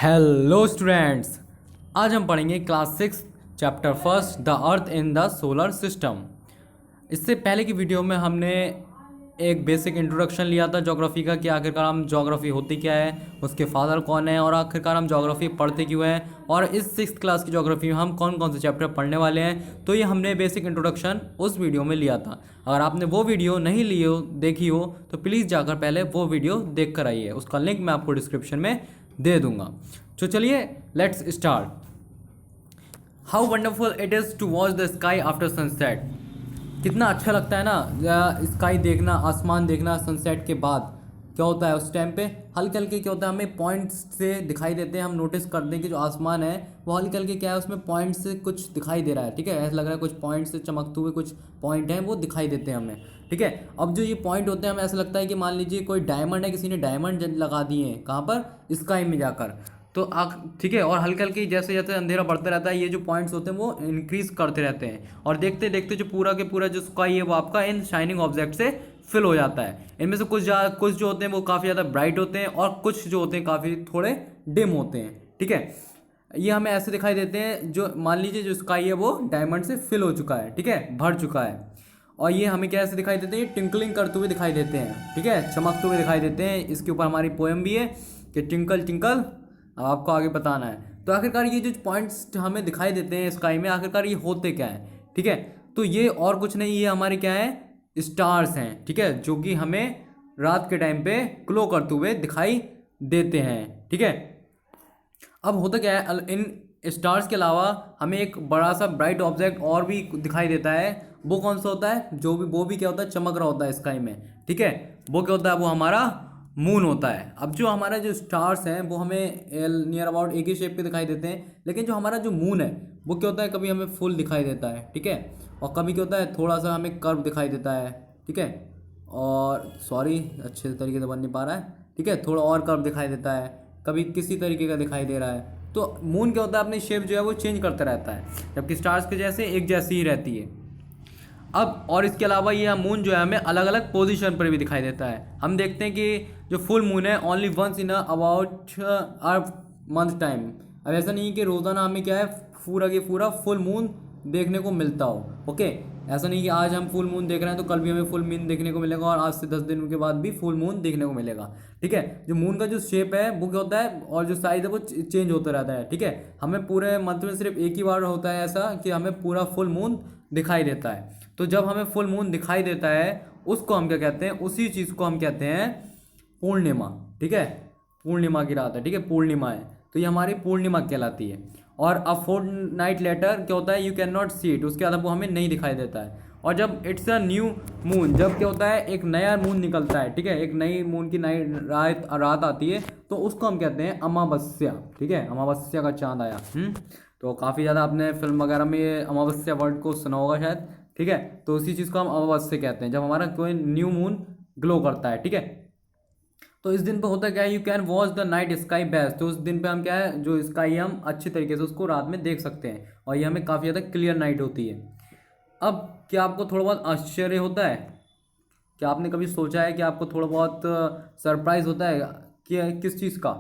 Hello students, आज हम पढ़ेंगे class 6 chapter first the earth in the solar system. इससे पहले की वीडियो में हमने एक बेसिक इंट्रोडक्शन लिया था ज्योग्राफी का कि आखिरकार हम ज्योग्राफी होती क्या है, उसके फादर कौन है और आखिरकार हम ज्योग्राफी पढ़ते क्यों हैं और इस 6th क्लास की ज्योग्राफी में हम कौन कौन से चैप्टर पढ़ने वाले हैं। तो ये हमने बेसिक इंट्रोडक्शन उस वीडियो में लिया था। अगर आपने वो वीडियो नहीं ली हो, देखी हो, तो प्लीज़ जाकर पहले वो वीडियो देख कर आइए। उसका लिंक मैं आपको डिस्क्रिप्शन में दे दूंगा। तो चलिए let's start. How wonderful it is to watch the sky after sunset. कितना अच्छा लगता है ना स्काई देखना, आसमान देखना सनसेट के बाद। क्या होता है उस टाइम पे हल्के हल्के क्या होता है, हमें पॉइंट्स से दिखाई देते हैं। हम नोटिस करते हैं कि जो आसमान है वो हल्के हल्के क्या है, उसमें पॉइंट्स से कुछ दिखाई दे रहा है। ठीक है, ऐसा लग रहा है कुछ पॉइंट से चमकते हुए कुछ पॉइंट हैं वो दिखाई देते हैं हमें। ठीक है, अब जो ये पॉइंट होते हैं हमें ऐसा लगता है कि मान लीजिए कोई डायमंड है, किसी ने डायमंड लगा दिए हैं कहाँ पर, स्काई में जाकर। तो ठीक है, और हल्के हल्के जैसे जैसे अंधेरा बढ़ता रहता है ये जो पॉइंट्स होते हैं वो इंक्रीज करते रहते हैं और देखते देखते जो पूरा के पूरा जो स्काई है वो आपका इन शाइनिंग ऑब्जेक्ट से फिल हो जाता है। इनमें से कुछ जो होते हैं वो काफ़ी ज़्यादा ब्राइट होते हैं और कुछ जो होते हैं काफ़ी थोड़े डिम होते हैं। ठीक है, ये हमें ऐसे दिखाई देते हैं। जो मान लीजिए जो स्काई है वो डायमंड से फिल हो चुका है, ठीक है, भर चुका है, और ये हमें क्या ऐसे दिखाई देते हैं, टिंकलिंग करते हुए दिखाई देते हैं। ठीक है, चमकते हुए दिखाई देते हैं। इसके ऊपर हमारी पोएम भी है कि टिंकल टिंकल। अब आपको आगे बताना है। तो आखिरकार ये जो पॉइंट्स हमें दिखाई देते हैं स्काई में, आखिरकार ये होते क्या है। ठीक है, तो ये और कुछ नहीं, ये हमारे क्या है, स्टार्स हैं। ठीक है, जो कि हमें रात के टाइम पे ग्लो करते हुए दिखाई देते हैं। ठीक है, अब होता क्या है, इन स्टार्स के अलावा हमें एक बड़ा सा ब्राइट ऑब्जेक्ट और भी दिखाई देता है। वो कौन सा होता है, वो भी क्या होता है, चमक रहा होता है स्काई में। ठीक है, वो क्या होता है, वो हमारा मून होता है। अब जो हमारा जो स्टार्स हैं वो हमें नियर अबाउट एक ही शेप के दिखाई देते हैं, लेकिन जो हमारा जो मून है वो क्या होता है, कभी हमें फुल दिखाई देता है। ठीक है, और कभी क्या होता है, थोड़ा सा हमें कर्व दिखाई देता है। ठीक है, और सॉरी अच्छे तरीके से बन नहीं पा रहा है। ठीक है, थोड़ा और कर्व दिखाई देता है, कभी किसी तरीके का दिखाई दे रहा है। तो मून क्या होता है, अपनी शेप जो है वो चेंज करता रहता है, जबकि स्टार्स के जैसे एक जैसी ही रहती है। अब और इसके अलावा ये मून जो है हमें अलग अलग पोजीशन पर भी दिखाई देता है। हम देखते हैं कि जो फुल मून है only once in about a month time. अब ऐसा नहीं है कि रोज़ाना हमें क्या है पूरा के पूरा फुल मून देखने को मिलता हो। ओके, ऐसा नहीं कि आज हम फुल मून देख रहे हैं तो कल भी हमें फुल मून देखने को मिलेगा और आज से 10 दिन के बाद भी फुल मून देखने को मिलेगा। ठीक है, जो मून का जो शेप है वो क्या होता है और जो साइज है वो चेंज होता रहता है। ठीक है, हमें पूरे मंथ में सिर्फ एक ही बार होता है ऐसा कि हमें पूरा फुल मून दिखाई देता है। तो जब हमें फुल मून दिखाई देता है उसको हम क्या कहते हैं, उसी चीज़ को हम कहते हैं पूर्णिमा। ठीक है, पूर्णिमा की रात है। ठीक है, पूर्णिमा है तो ये हमारी पूर्णिमा कहलाती है। और अ फोर्टनाइट लेटर क्या होता है, you can not see it, उसके अलावा वो हमें नहीं दिखाई देता है। और जब इट्स अ न्यू मून, जब क्या होता है एक नया मून निकलता है। ठीक है, एक नई मून की नई रात आती है तो उसको हम कहते हैं अमावस्या। ठीक है, अमावस्या का चांद आया। तो काफ़ी ज़्यादा आपने फिल्म वगैरह में ये अमावस्या वर्ड को सुना होगा शायद। ठीक है, तो उसी चीज़ को हम अमावस्या कहते हैं जब हमारा कोई न्यू मून ग्लो करता है। ठीक है, तो इस दिन पे होता क्या है, you can watch the night sky best. तो उस दिन पे हम क्या है, जो स्काई हम अच्छी तरीके से उसको रात में देख सकते हैं और ये हमें काफ़ी ज़्यादा क्लियर नाइट होती है। अब क्या आपको थोड़ा बहुत आश्चर्य होता है, क्या आपने कभी सोचा है कि आपको थोड़ा बहुत सरप्राइज होता है कि किस चीज़ का,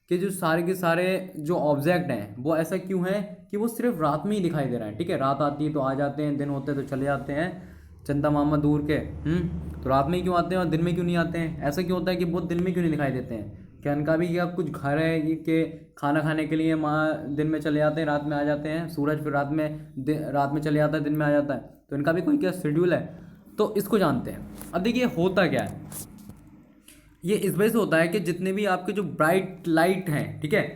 कि जो सारे के सारे जो ऑब्जेक्ट हैं वो ऐसा क्यों है कि वो सिर्फ रात में ही दिखाई दे रहा है। ठीक है, रात आती है तो आ जाते हैं, दिन होते हैं तो चले जाते हैं, चंदा मामा दूर के। तो रात में ही क्यों आते हैं और दिन में क्यों नहीं आते हैं, ऐसा क्यों होता है कि वो दिन में क्यों नहीं दिखाई देते हैं। क्या इनका भी क्या कुछ घर है कि खाना खाने के लिए माँ दिन में चले जाते हैं रात में आ जाते हैं, सूरज फिर रात में चले जाता है दिन में आ जाता है, तो इनका भी कोई क्या शेड्यूल है। तो इसको जानते हैं। अब देखिए होता क्या है, ये इस वजह से होता है कि जितने भी आपके जो ब्राइट लाइट हैं, ठीक है,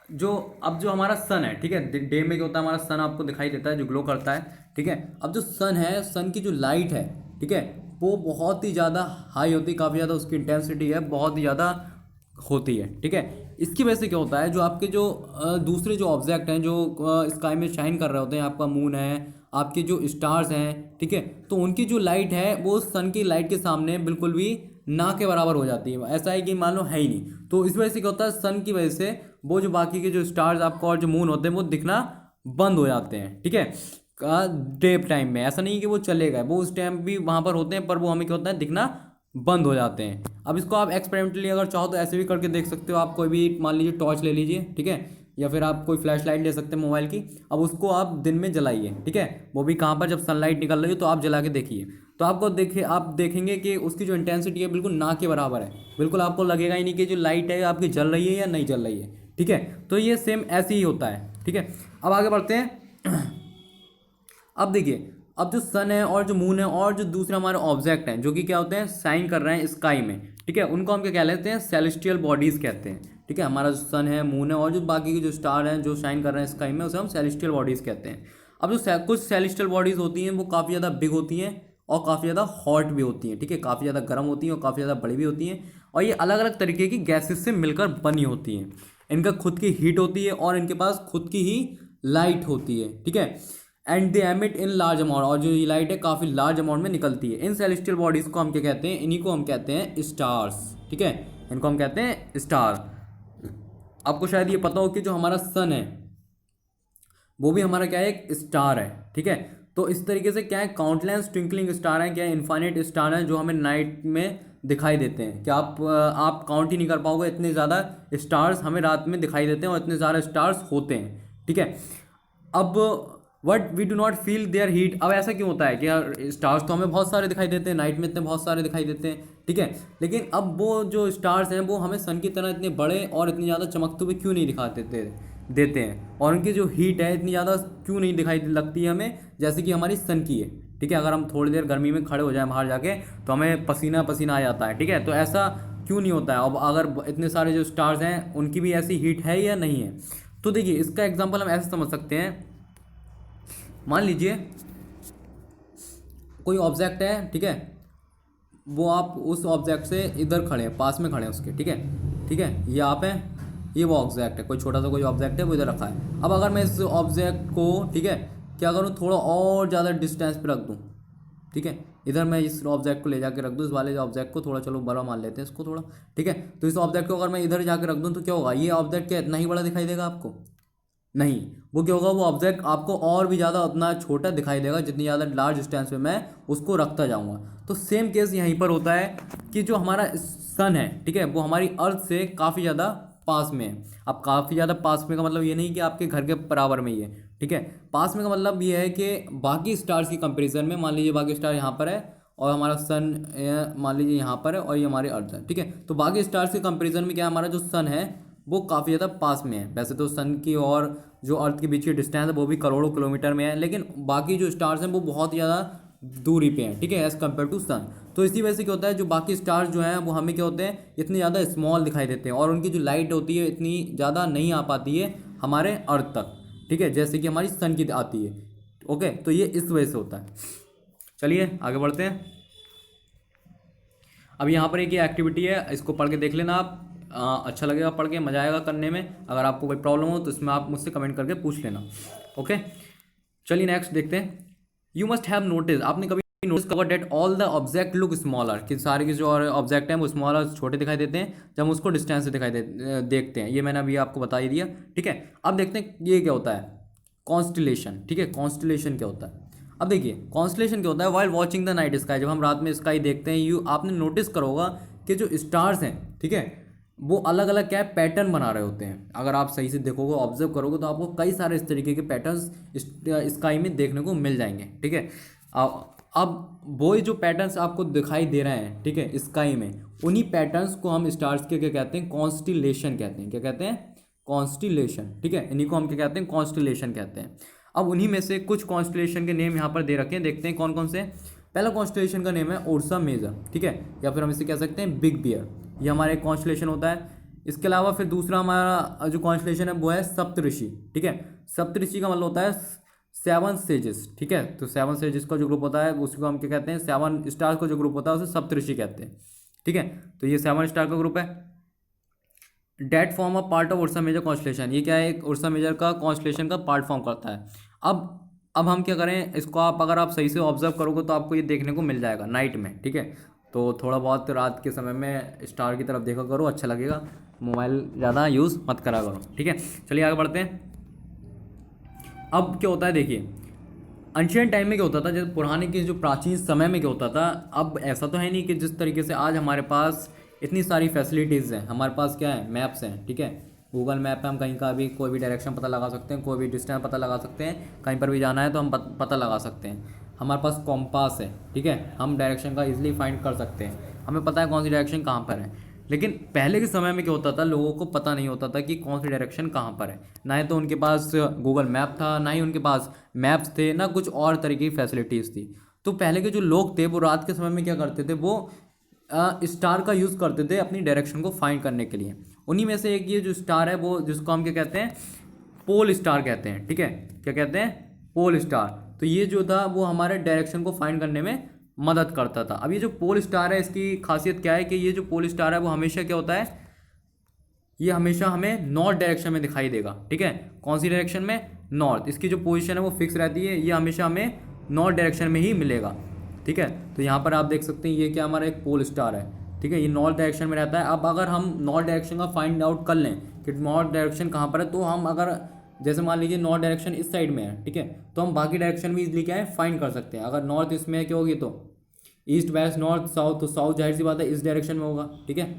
जो अब जो हमारा सन है, ठीक है, डे में क्या होता है हमारा सन आपको दिखाई देता है जो ग्लो करता है। ठीक है, अब जो सन है, सन की जो लाइट है, ठीक है, वो बहुत ही ज़्यादा हाई होती है, काफ़ी ज़्यादा उसकी इंटेंसिटी है बहुत ही ज़्यादा होती है। ठीक है, इसकी वजह से क्या होता है, जो आपके जो दूसरे जो ऑब्जेक्ट हैं जो स्काई में शाइन कर रहे होते हैं, आपका मून है, आपके जो स्टार्स हैं, ठीक है, तो उनकी जो लाइट है वो सन की लाइट के सामने बिल्कुल भी ना के बराबर हो जाती है। ऐसा है कि मान लो है ही नहीं। तो इस वजह से क्या होता है, सन की वजह से वो जो बाकी के जो स्टार्स आपको और जो मून होते हैं वो दिखना बंद हो जाते हैं। ठीक है, डे टाइम में ऐसा नहीं कि वो चले गए, वो उस टाइम भी वहाँ पर होते हैं पर वो हमें क्या होता है दिखना बंद हो जाते हैं। अब इसको आप एक्सपेरिमेंटली अगर चाहो तो ऐसे भी करके देख सकते हो। आप कोई भी मान लीजिए टॉर्च ले लीजिए, ठीक है, या फिर आप कोई फ्लैश लाइट ले सकते हैं मोबाइल की। अब उसको आप दिन में जलाइए, ठीक है, वो भी कहाँ पर, जब सनलाइट निकल रही हो तो आप जला के देखिए। तो आपको देखिए, आप देखेंगे कि उसकी जो इंटेंसिटी है बिल्कुल ना के बराबर है। बिल्कुल आपको लगेगा ही नहीं कि जो लाइट है आपकी जल रही है या नहीं जल रही है, ठीक है। तो ये सेम ऐसे ही होता है, ठीक है। अब आगे बढ़ते हैं। अब देखिए, अब जो सन है और जो मून है और जो दूसरे हमारे ऑब्जेक्ट हैं जो कि क्या होते हैं, शाइन कर रहे हैं स्काई में, ठीक है, उनको हम क्या कह लेते हैं, सेलेस्टियल बॉडीज कहते हैं, ठीक है। हमारा जो सन है, मून है और जो बाकी के जो स्टार हैं जो शाइन कर रहे हैं स्काई में, उसे हम सेलेस्टियल बॉडीज कहते हैं। अब जो कुछ सेलेस्टियल बॉडीज होती हैं वो काफ़ी ज़्यादा बिग होती हैं और काफ़ी ज़्यादा हॉट भी होती हैं, ठीक है, काफ़ी ज़्यादा गर्म होती हैं और काफ़ी ज़्यादा बड़ी भी होती हैं। और ये अलग अलग तरीके की गैसेस से मिलकर बनी होती हैं। इनका खुद की हीट होती है और इनके पास खुद की ही लाइट होती है, ठीक है। And they emit in large amount, और जो ये लाइट है काफ़ी लार्ज अमाउंट में निकलती है। इन सेलेस्टियल बॉडीज़ को हम क्या कहते हैं, इन्हीं को हम कहते हैं स्टार्स, ठीक है, इनको हम कहते हैं स्टार। आपको शायद ये पता हो कि जो हमारा सन है वो भी हमारा क्या है, एक स्टार है, ठीक है। तो इस तरीके से क्या है, काउंटलेस ट्विंकलिंग स्टार हैं, क्या है, इन्फाइनाइट स्टार हैं जो हमें नाइट में दिखाई देते हैं। क्या आप काउंट ही नहीं कर पाओगे, इतने ज़्यादा स्टार्स हमें रात में दिखाई देते हैं और इतने ज़्यादा स्टार्स होते हैं, ठीक है। अब what we do not feel their heat. अब ऐसा क्यों होता है कि यार स्टार्स तो हमें बहुत सारे दिखाई देते हैं, नाइट में इतने बहुत सारे दिखाई देते हैं, ठीक है, लेकिन अब वो जो स्टार्स हैं वो हमें सन की तरह इतने बड़े और इतनी ज़्यादा चमकते हुए क्यों नहीं दिखाते देते हैं, और उनकी जो हीट है इतनी ज़्यादा क्यों नहीं दिखाई लगती है हमें, जैसे कि हमारी सन की है, ठीक है। अगर हम थोड़ी देर गर्मी में खड़े हो जाएं बाहर जाके तो हमें पसीना पसीना आ जाता है, ठीक है। तो ऐसा क्यों नहीं होता है। अब अगर इतने सारे जो स्टार्स हैं उनकी भी ऐसी हीट है या नहीं है। तो देखिए, इसका एग्जाम्पल हम ऐसे समझ सकते हैं। मान लीजिए कोई ऑब्जेक्ट है, ठीक है, वो आप उस ऑब्जेक्ट से इधर खड़े हैं, पास में खड़े हैं उसके, ठीक है, ठीक है, ये आप हैं, ये वो ऑब्जेक्ट है, कोई छोटा सा कोई ऑब्जेक्ट है वो इधर रखा है। अब अगर मैं इस ऑब्जेक्ट को, ठीक है, क्या करूँ, थोड़ा और ज़्यादा डिस्टेंस पे रख दूँ, ठीक है, इधर मैं इस ऑब्जेक्ट को ले जाके रख दूँ, इस वाले ऑब्जेक्ट को थोड़ा, चलो बड़ा मान लेते हैं इसको थोड़ा, ठीक है। तो इस ऑब्जेक्ट को अगर मैं इधर जाके रख दूँ तो क्या होगा, ये ऑब्जेक्ट क्या इतना ही बड़ा दिखाई देगा आपको, नहीं, वो क्या होगा, वो ऑब्जेक्ट आपको और भी ज़्यादा उतना छोटा दिखाई देगा जितनी ज़्यादा लार्ज डिस्टेंस पे मैं उसको रखता जाऊँगा। तो सेम केस यहीं पर होता है कि जो हमारा सन है, ठीक है, वो हमारी अर्थ से काफ़ी ज़्यादा पास में है। अब काफ़ी ज़्यादा पास में का मतलब ये नहीं कि आपके घर के बराबर में ही है, ठीक है। पास में का मतलब ये है कि बाकी स्टार्स की कंपेरिजन में, मान लीजिए बाकी स्टार यहाँ पर है और हमारा सन मान लीजिए यहाँ पर है और ये हमारी अर्थ है, ठीक है। तो बाकी स्टार्स के कंपेरिजन में क्या हमारा जो सन है वो काफ़ी ज़्यादा पास में है। वैसे तो सन की और जो अर्थ के बीच की डिस्टेंस है वो भी करोड़ों किलोमीटर में है, लेकिन बाकी जो स्टार्स हैं वो बहुत ज़्यादा दूरी पे हैं, ठीक है, एज़ कम्पेयर टू सन। तो इसी वजह से क्या होता है, जो बाकी स्टार्स जो हैं वो हमें क्या होते हैं, इतने ज़्यादा स्मॉल दिखाई देते हैं और उनकी जो लाइट होती है इतनी ज़्यादा नहीं आ पाती है हमारे अर्थ तक, ठीक है, जैसे कि हमारी सन की आती है। ओके, तो ये इस वजह से होता है। चलिए आगे बढ़ते हैं। अब यहाँ पर एक ये एक्टिविटी है, इसको पढ़ के देख लेना आप। अच्छा लगेगा पढ़ के, मजा आएगा करने में। अगर आपको कोई प्रॉब्लम हो तो इसमें आप मुझसे कमेंट करके पूछ लेना। ओके, चलिए नेक्स्ट देखते हैं। यू मस्ट हैव नोटिस, आपने कभी notice cover that all the object look smaller, कि सारे के जो ऑब्जेक्ट हैं वो स्मॉलर छोटे दिखाई देते हैं जब हम उसको डिस्टेंस से देखते हैं। ये मैंने अभी आपको बता ही दिया, ठीक है। अब देखते हैं ये क्या होता है, कॉन्स्टिलेशन, ठीक है। कॉन्स्टिलेशन क्या होता है, अब देखिए कॉन्स्टिलेशन क्या होता है, while watching the night sky, जब हम रात में स्काई देखते हैं, आपने नोटिस करा होगा कि जो स्टार्स हैं, ठीक है, वो अलग अलग क्या है, पैटर्न बना रहे होते हैं। अगर आप सही से देखोगे, ऑब्जर्व करोगे तो आपको कई सारे इस तरीके के पैटर्न्स स्काई में देखने को मिल जाएंगे, ठीक है। अब वो जो पैटर्न्स आपको दिखाई दे रहे हैं, ठीक है, स्काई में, उन्हीं पैटर्न्स को हम स्टार्स के क्या कहते हैं, कॉन्स्टिलेशन कहते हैं। क्या कहते हैं, कॉन्स्टिलेशन, ठीक है, इन्हीं को हम क्या कहते हैं, कॉन्स्टिलेशन कहते हैं। अब उन्हीं में से कुछ कॉन्स्टिलेशन के नेम यहाँ पर दे रखे हैं, देखते हैं कौन कौन से। पहला कॉन्स्टिलेशन का नेम है उर्सा मेजर, ठीक है, या फिर हम इसे कह सकते हैं बिग बियर, ये हमारा एक कॉन्स्टिलेशन होता है। इसके अलावा फिर दूसरा हमारा जो कॉन्स्टिलेशन है वो है सप्तऋषि, ठीक है। सप्तऋषि का मतलब होता है सेवन सेजेस, ठीक है। तो सेवन सेजेस का जो ग्रुप होता है उसको हम क्या कहते हैं, सेवन स्टार का जो ग्रुप होता है उसे सप्तऋषि कहते हैं, ठीक है। तो ये सेवन स्टार का ग्रुप है। That form of part of Ursa Major constellation, ये क्या है, एक उर्सा मेजर का कॉन्स्टिलेशन का पार्ट फॉर्म करता है। अब हम क्या करें, इसको आप अगर आप सही से ऑब्जर्व करोगे तो आपको ये देखने को मिल जाएगा नाइट में, ठीक है। तो थोड़ा बहुत रात के समय में स्टार की तरफ देखा करो, अच्छा लगेगा। मोबाइल ज़्यादा यूज़ मत करा करो, ठीक है। चलिए आगे बढ़ते हैं। अब क्या होता है देखिए, एंशियंट टाइम में क्या होता था, जैसे पुराने के जो प्राचीन समय में क्या होता था, अब ऐसा तो है नहीं कि जिस तरीके से आज हमारे पास इतनी सारी फैसिलिटीज़ हैं, हमारे पास क्या है, मैप्स हैं, ठीक है। गूगल मैप पे हम कहीं का भी कोई भी डायरेक्शन पता लगा सकते हैं, कोई भी डिस्टेंस पता लगा सकते हैं, कहीं पर भी जाना है तो हम पता लगा सकते हैं। हमारे पास कॉम्पास है, ठीक है, हम डायरेक्शन का इजीली फाइंड कर सकते हैं, हमें पता है कौन सी डायरेक्शन कहाँ पर है। लेकिन पहले के समय में क्या होता था, लोगों को पता नहीं होता था कि कौन सी डायरेक्शन कहाँ पर है, ना ही तो उनके पास गूगल मैप था, ना ही उनके पास मैप्स थे, ना कुछ और तरीके की फैसिलिटीज़ थी। तो पहले के जो लोग थे वो रात के समय में क्या करते थे, वो स्टार का यूज़ करते थे अपनी डायरेक्शन को फाइंड करने के लिए। उन्हीं में से एक ये जो स्टार है वो, जिसको हम क्या कहते हैं, पोल स्टार कहते हैं, ठीक है। क्या कहते हैं, पोल स्टार। तो ये जो था वो हमारे डायरेक्शन को फाइंड करने में मदद करता था। अब ये जो पोल स्टार है, इसकी खासियत क्या है कि ये जो पोल स्टार है वो हमेशा क्या होता है, ये हमेशा हमें नॉर्थ डायरेक्शन में दिखाई देगा, ठीक है। कौन सी डायरेक्शन में, नॉर्थ। इसकी जो पोजीशन है वो फिक्स रहती है, ये हमेशा हमें नॉर्थ डायरेक्शन में ही मिलेगा, ठीक है। तो यहाँ पर आप देख सकते हैं ये क्या हमारा एक पोल स्टार है, ठीक है, ये नॉर्थ डायरेक्शन में रहता है। अब अगर हम नॉर्थ डायरेक्शन का फाइंड आउट कर लें कि नॉर्थ डायरेक्शन कहाँ पर है, तो हम अगर जैसे मान लीजिए नॉर्थ डायरेक्शन इस साइड में है, ठीक है, तो हम बाकी डायरेक्शन भी इजली क्या है, फाइंड कर सकते हैं। अगर नॉर्थ इसमें है क्या होगी, तो ईस्ट वेस्ट नॉर्थ साउथ, तो साउथ जाहिर सी बात है इस डायरेक्शन में होगा, ठीक है।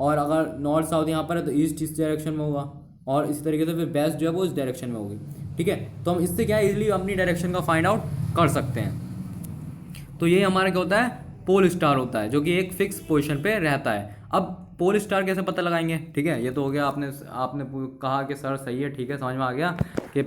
और अगर नॉर्थ साउथ यहाँ पर है तो ईस्ट इस डायरेक्शन में होगा, और इसी तरीके से फिर वेस्ट जो है वो इस डायरेक्शन में होगी, ठीक है। तो हम इससे क्या है, इजीली अपनी डायरेक्शन का फाइंड आउट कर सकते हैं। तो ये हमारा क्या होता है, पोल स्टार होता है, जो कि एक फिक्स पोजीशन पे रहता है। अब पोल स्टार कैसे पता लगाएंगे, ठीक है, ये तो हो गया, आपने आपने कहा कि सर सही है, ठीक है, समझ में आ गया कि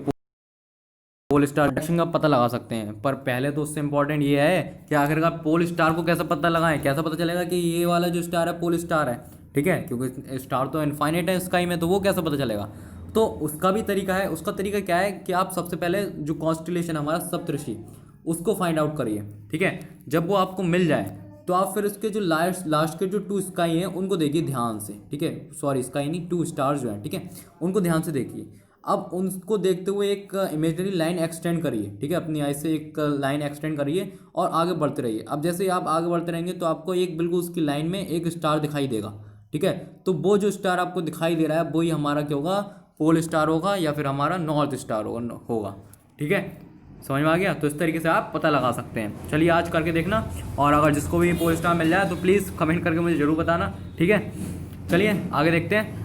पोल स्टार डायरेक्शन का पता लगा सकते हैं। पर पहले तो उससे इम्पोर्टेंट ये है कि आखिरकार पोल स्टार को कैसे पता लगाएं, कैसे पता चलेगा कि ये वाला जो स्टार है पोल स्टार है, ठीक है, क्योंकि स्टार तो इनफाइनाइट है स्काई में, तो वो कैसे पता चलेगा। तो उसका भी तरीका है। उसका तरीका क्या है कि आप सबसे पहले जो कॉन्स्टिलेशन हमारा सप्तऋषि, उसको फाइंड आउट करिए, ठीक है। जब वो आपको मिल जाए तो आप फिर उसके जो लास्ट के जो 2 स्काई हैं उनको देखिए ध्यान से, ठीक है, सॉरी स्काई नहीं, 2 स्टार्स जो हैं, ठीक है, उनको ध्यान से देखिए। अब उनको देखते हुए एक इमेजिनरी लाइन एक्सटेंड करिए, ठीक है, अपनी आई से एक लाइन एक्सटेंड करिए और आगे बढ़ते रहिए। अब जैसे ही आप आगे बढ़ते रहेंगे तो आपको एक बिल्कुल उसकी लाइन में एक स्टार दिखाई देगा, ठीक है। तो वो जो स्टार आपको दिखाई दे रहा है वही हमारा क्या होगा, पोल स्टार होगा, या फिर हमारा नॉर्थ स्टार होगा, ठीक है। समझ में आ गया। तो इस तरीके से आप पता लगा सकते हैं। चलिए आज करके देखना, और अगर जिसको भी पोल स्टार मिल जाए तो प्लीज़ कमेंट करके मुझे ज़रूर बताना, ठीक है। चलिए आगे देखते हैं।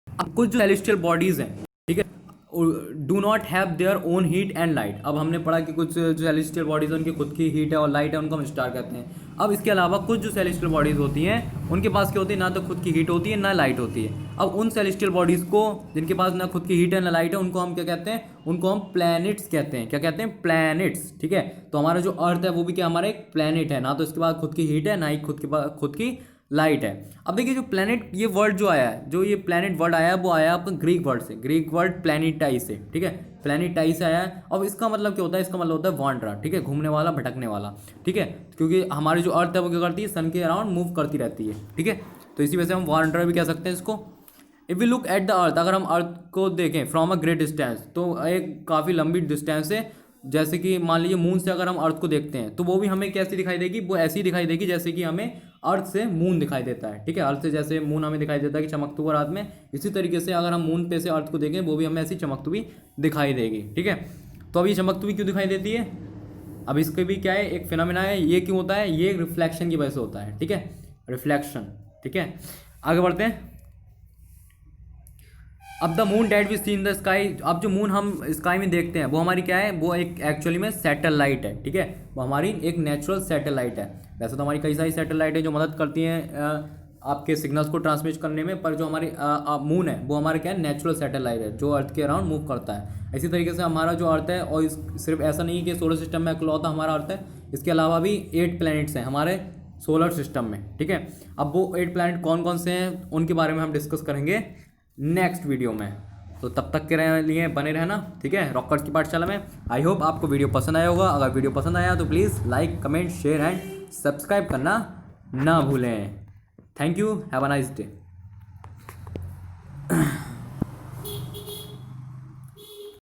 अब कुछ जो सेलेस्टियल बॉडीज़ हैं, ठीक है, do not have their own heat and light. अब हमने पढ़ा कि कुछ जो सेलेस्टियल बॉडीज़ हैं उनकी खुद की हीट है और लाइट है, उनको हम स्टार कहते हैं। अब इसके अलावा कुछ जो सेलेस्टियल बॉडीज़ होती हैं उनके पास क्या होती है, ना तो खुद की हीट होती है ना लाइट होती है। अब उन सेलेस्टियल बॉडीज़ को जिनके पास ना खुद की हीट है ना लाइट है, उनको हम क्या कहते हैं, उनको हम प्लैनेट्स कहते हैं। क्या कहते हैं, प्लैनेट्स, ठीक है। तो हमारा जो अर्थ है वो भी क्या हमारा एक प्लैनेट है, ना तो इसके पास खुद की हीट है ना ही खुद की लाइट है। अब देखिए जो प्लैनेट ये वर्ड जो आया है, जो ये प्लैनेट वर्ड आया है वो आया आपका ग्रीक वर्ड से, ग्रीक वर्ड प्लैनेटाई से, ठीक है, प्लैनेटाई से आया है। अब इसका मतलब क्या होता है, इसका मतलब होता है वांडरर, ठीक है, घूमने वाला, भटकने वाला, ठीक है, क्योंकि हमारी जो अर्थ है वो क्या करती है, सन के अराउंड मूव करती रहती है, ठीक है। तो इसी वजह से हम वांडरर भी कह सकते हैं इसको। If we look at the earth, अगर हम अर्थ को देखें फ्रॉम अ ग्रेट डिस्टेंस, तो एक काफ़ी लंबी डिस्टेंस से, जैसे कि मान लीजिए मून से अगर हम अर्थ को देखते हैं तो वो भी हमें कैसी दिखाई देगी, वो ऐसी दिखाई देगी जैसे कि हमें अर्थ से मून दिखाई देता है, ठीक है। अर्थ से जैसे मून हमें दिखाई देता है कि चमकती हुई रात में, इसी तरीके से अगर हम मून पे से अर्थ को देखें वो भी हमें ऐसी चमकती हुई दिखाई देगी, ठीक है। तो अब ये चमकती हुई क्यों दिखाई देती है, अब इसके भी क्या है, एक फिनोमेना है। ये क्यों होता है, ये रिफ्लेक्शन की वजह से होता है, ठीक है, रिफ्लेक्शन, ठीक है। आगे बढ़ते हैं। अब the moon that we see in the sky, अब जो मून हम स्काई में देखते हैं वो हमारी क्या है, वो एक एक्चुअली में सैटेलाइट है, ठीक है, वो हमारी एक नेचुरल सैटेलाइट है। वैसे तो हमारी कई सारी सैटेलाइट है जो मदद करती हैं आपके सिग्नल्स को ट्रांसमिट करने में, पर जो हमारी मून है वो हमारा क्या है, नेचुरल सैटेलाइट है जो अर्थ के अराउंड मूव करता है। इसी तरीके से हमारा जो अर्थ है, और सिर्फ ऐसा नहीं कि सोलर सिस्टम में इकलौता हमारा अर्थ है, इसके अलावा भी 8 प्लैनेट्स हैं हमारे सोलर सिस्टम में, ठीक है। अब वो 8 प्लैनेट कौन कौन से हैं उनके बारे में हम डिस्कस करेंगे नेक्स्ट वीडियो में। तो तब तक के लिए बने रहना, ठीक है, रॉकर्स की पाठशाला में। आई होप आपको वीडियो पसंद आया होगा। अगर वीडियो पसंद आया तो please like, comment, share and subscribe करना ना भूलें। Thank you, have a nice day.